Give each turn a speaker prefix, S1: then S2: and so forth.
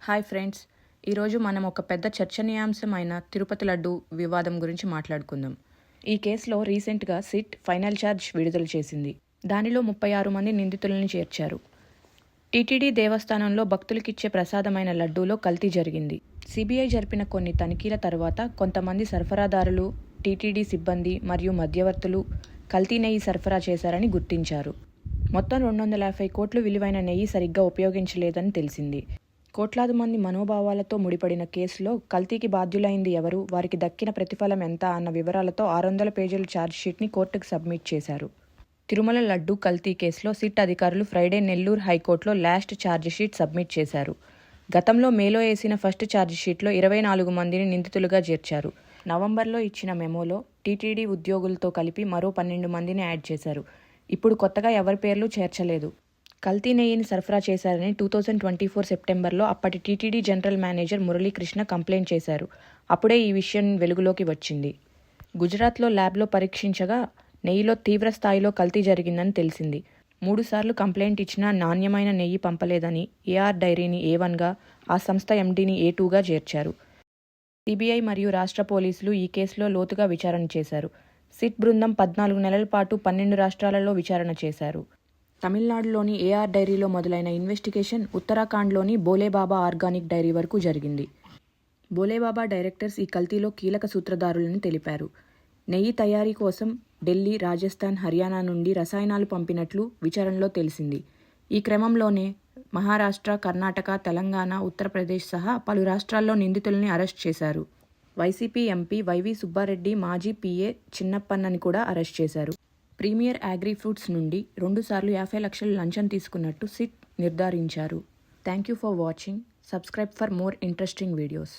S1: Hi friends, ఈరోజు మనం ఒక పెద్ద చర్చనీయాంశమైన తిరుపతి లడ్డు వివాదం గురించి మాట్లాడుకుందాం. ఈ కేసులో రీసెంట్గా సిట్ ఫైనల్ ఛార్జ్ విడుదల చేసింది. దానిలో 36 మంది నిందితులను చేర్చారు. టీటీడీ దేవస్థానంలో భక్తులకిచ్చే ప్రసాదమైన లడ్డూలో కల్తీ జరిగింది. సిబిఐ జరిపిన కొన్ని తనిఖీల తర్వాత కొంతమంది సరఫరాదారులు, టీటీడీ సిబ్బంది మరియు మధ్యవర్తులు కల్తీ నెయ్యి సరఫరా చేశారని గుర్తించారు. మొత్తం 250 కోట్లు విలువైన నెయ్యి సరిగ్గా ఉపయోగించలేదని తెలిసింది. కోట్లాది మంది మనోభావాలతో ముడిపడిన కేసులో కల్తీకి బాధ్యులైంది ఎవరు, వారికి దక్కిన ప్రతిఫలం ఎంత అన్న వివరాలతో 600 పేజీల ఛార్జ్షీట్ని కోర్టుకు సబ్మిట్ చేశారు. తిరుమల లడ్డు కల్తీ కేసులో సిట్ అధికారులు ఫ్రైడే నెల్లూరు హైకోర్టులో లాస్ట్ ఛార్జ్షీట్ సబ్మిట్ చేశారు. గతంలో మేలో వేసిన ఫస్ట్ ఛార్జ్షీట్లో 24 మందిని నిందితులుగా చేర్చారు. నవంబర్లో ఇచ్చిన మెమోలో టీటీడీ ఉద్యోగులతో కలిపి మరో 12 మందిని యాడ్ చేశారు. ఇప్పుడు కొత్తగా ఎవరి పేర్లు చేర్చలేదు. కల్తీ నెయ్యిని సరఫరా చేశారని 2024 సెప్టెంబర్లో అప్పటి TTD general manager Muralikrishna complaint చేశారు. అప్పుడే ఈ విషయం వెలుగులోకి వచ్చింది. గుజరాత్లో ల్యాబ్లో పరీక్షించగా నెయ్యిలో తీవ్ర స్థాయిలో కల్తీ జరిగిందని తెలిసింది. 3 సార్లు కంప్లైంట్ ఇచ్చినా నాణ్యమైన నెయ్యి పంపలేదని ఏఆర్ డైరీని A1గా, ఆ సంస్థ MDని A2గా చేర్చారు. సిబిఐ మరియు రాష్ట్ర పోలీసులు ఈ కేసులో లోతుగా విచారణ చేశారు. సిట్ బృందం 14 నెలల పాటు 12 రాష్ట్రాలలో విచారణ చేశారు. తమిళనాడులోని ఏఆర్ డైరీలో మొదలైన ఇన్వెస్టిగేషన్ ఉత్తరాఖండ్లోని బోలేబాబా ఆర్గానిక్ డైరీ వరకు జరిగింది. బోలేబాబా డైరెక్టర్స్ ఈ కల్తీలో కీలక సూత్రధారులని తెలిపారు. నెయ్యి తయారీ కోసం ఢిల్లీ, రాజస్థాన్, హర్యానా నుండి రసాయనాలు పంపినట్లు విచారణలో తెలిసింది. ఈ క్రమంలోనే మహారాష్ట్ర, కర్ణాటక, తెలంగాణ, ఉత్తరప్రదేశ్ సహా పలు రాష్ట్రాల్లో నిందితుల్ని అరెస్ట్ చేశారు. వైసీపీ ఎంపీ వైవి సుబ్బారెడ్డి, మాజీ PA చిన్నప్పన్నని కూడా అరెస్ట్ చేశారు. ప్రీమియర్ అగ్రి ఫుడ్స్ నుండి 2 సార్లు 50 లక్షలు లంచం తీసుకున్నట్టు సిట్ నిర్ధారించారు. Thank you for watching. Subscribe for more interesting videos.